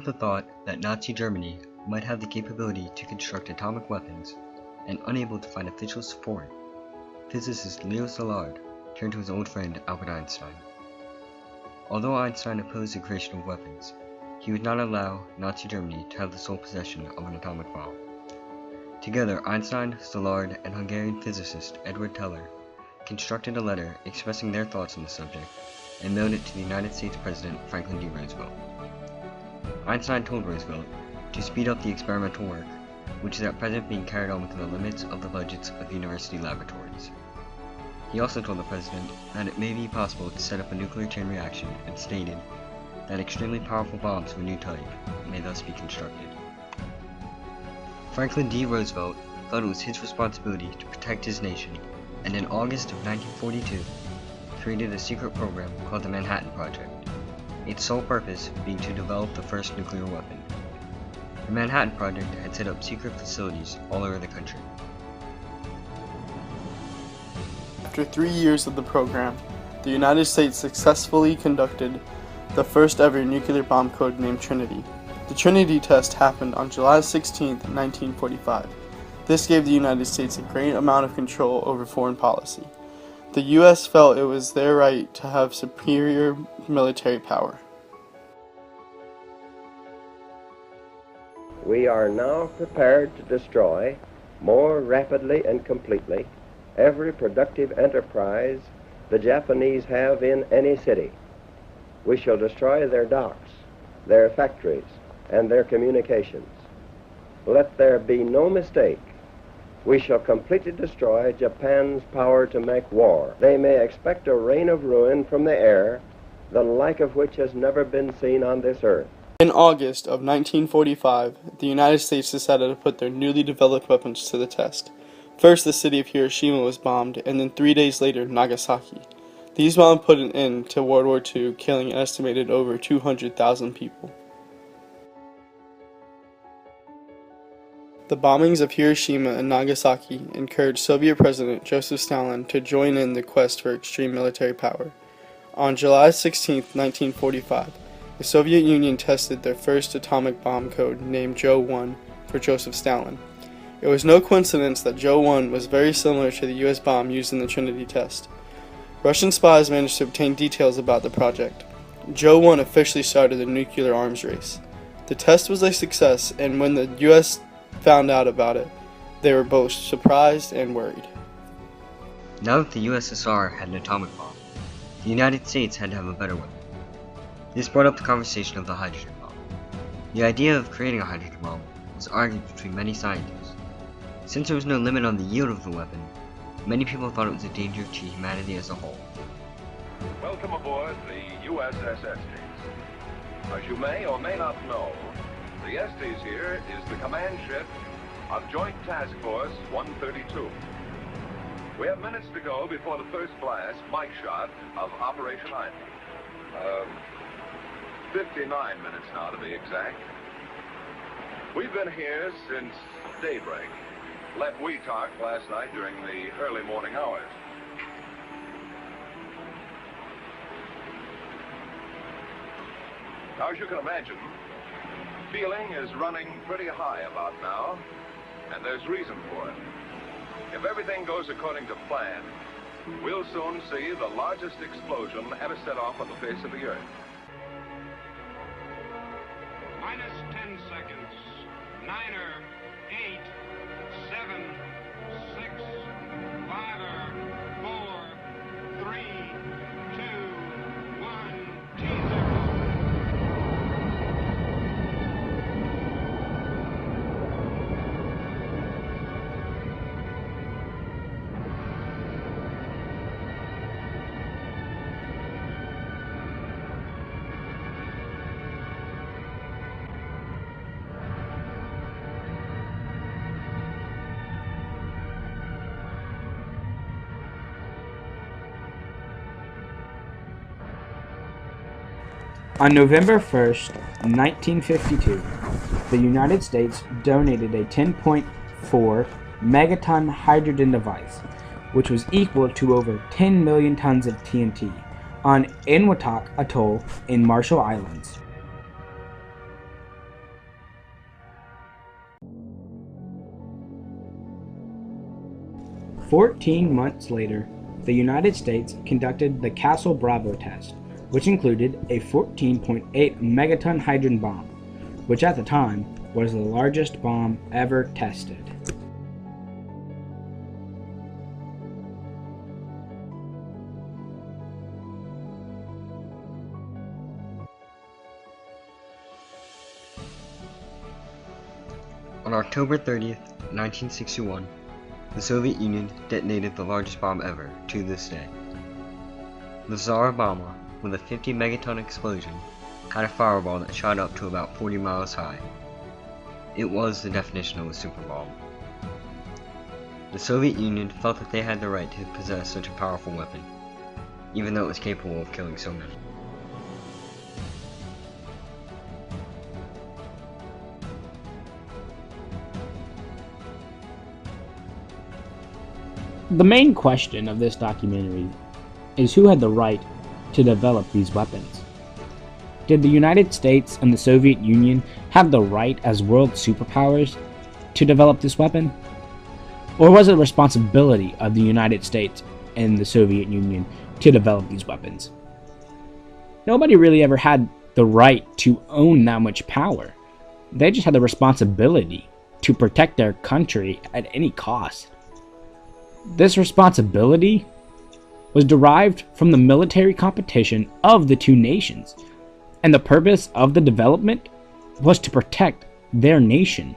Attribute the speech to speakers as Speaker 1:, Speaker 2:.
Speaker 1: with the thought that Nazi Germany might have the capability to construct atomic weapons, and unable to find official support, physicist Leo Szilard turned to his old friend Albert Einstein. Although Einstein opposed the creation of weapons, he would not allow Nazi Germany to have the sole possession of an atomic bomb. Together, Einstein, Szilard, and Hungarian physicist Edward Teller constructed a letter expressing their thoughts on the subject and mailed it to the United States President Franklin D. Roosevelt. Einstein told Roosevelt to speed up the experimental work, which is at present being carried on within the limits of the budgets of the university laboratories. He also told the President that it may be possible to set up a nuclear chain reaction and stated that extremely powerful bombs of a new type may thus be constructed. Franklin D. Roosevelt thought it was his responsibility to protect his nation, and in August of 1942 created a secret program called the Manhattan Project, its sole purpose being to develop the first nuclear weapon. The Manhattan Project had set up secret facilities all over the country.
Speaker 2: After 3 years of the program, the United States successfully conducted the first ever nuclear bomb code named Trinity. The Trinity test happened on July 16, 1945. This gave the United States a great amount of control over foreign policy. The U.S. felt it was their right to have superior military power.
Speaker 3: We are now prepared to destroy more rapidly and completely every productive enterprise the Japanese have in any city. We shall destroy their docks, their factories, and their communications. Let there be no mistake. We shall completely destroy Japan's power to make war. They may expect a rain of ruin from the air, the like of which has never been seen on this earth.
Speaker 2: In August of 1945, the United States decided to put their newly developed weapons to the test. First, the city of Hiroshima was bombed, and then 3 days later, Nagasaki. These bombs put an end to World War II, killing an estimated over 200,000 people. The bombings of Hiroshima and Nagasaki encouraged Soviet President Joseph Stalin to join in the quest for extreme military power. On July 16, 1945, the Soviet Union tested their first atomic bomb code named Joe 1 for Joseph Stalin. It was no coincidence that Joe 1 was very similar to the US bomb used in the Trinity test. Russian spies managed to obtain details about the project. Joe 1 officially started the nuclear arms race. The test was a success, and when the US found out about it, they were both surprised and worried.
Speaker 1: Now that the USSR had an atomic bomb, the United States had to have a better one. This brought up the conversation of the hydrogen bomb. The idea of creating a hydrogen bomb was argued between many scientists. Since there was no limit on the yield of the weapon, many people thought it was a danger to humanity as a whole.
Speaker 4: Welcome aboard the USS Estes. As you may or may not know, the Estes here is the command ship of Joint Task Force 132. We have minutes to go before the first blast, mic shot, of Operation Ivy. 59 minutes now to be exact. We've been here since daybreak. Left Weetalk last night during the early morning hours. Now, as you can imagine, feeling is running pretty high about now, and there's reason for it. If everything goes according to plan, we'll soon see the largest explosion ever set off on the face of the Earth.
Speaker 5: Minus 10 seconds. 9, 8, 7, 6, 5, 4, 3, 2, 1, T0.
Speaker 6: On November 1st, 1952, the United States donated a 10.4 megaton hydrogen device, which was equal to over 10 million tons of TNT, on Enewetak Atoll in Marshall Islands. 14 months later, the United States conducted the Castle Bravo test, which included a 14.8 megaton hydrogen bomb, which at the time was the largest bomb ever tested.
Speaker 1: On October 30th, 1961, the Soviet Union detonated the largest bomb ever to this day. The Tsar Bomba, with a 50 megaton explosion, had a fireball that shot up to about 40 miles high. It was the definition of a super bomb. The Soviet Union felt that they had the right to possess such a powerful weapon, even though it was capable of killing so many.
Speaker 6: The main question of this documentary is who had the right to develop these weapons. Did the United States and the Soviet Union have the right as world superpowers to develop this weapon? Or was it the responsibility of the United States and the Soviet Union to develop these weapons? Nobody really ever had the right to own that much power. They just had the responsibility to protect their country at any cost. This responsibility was derived from the military competition of the two nations, and the purpose of the development was to protect their nation.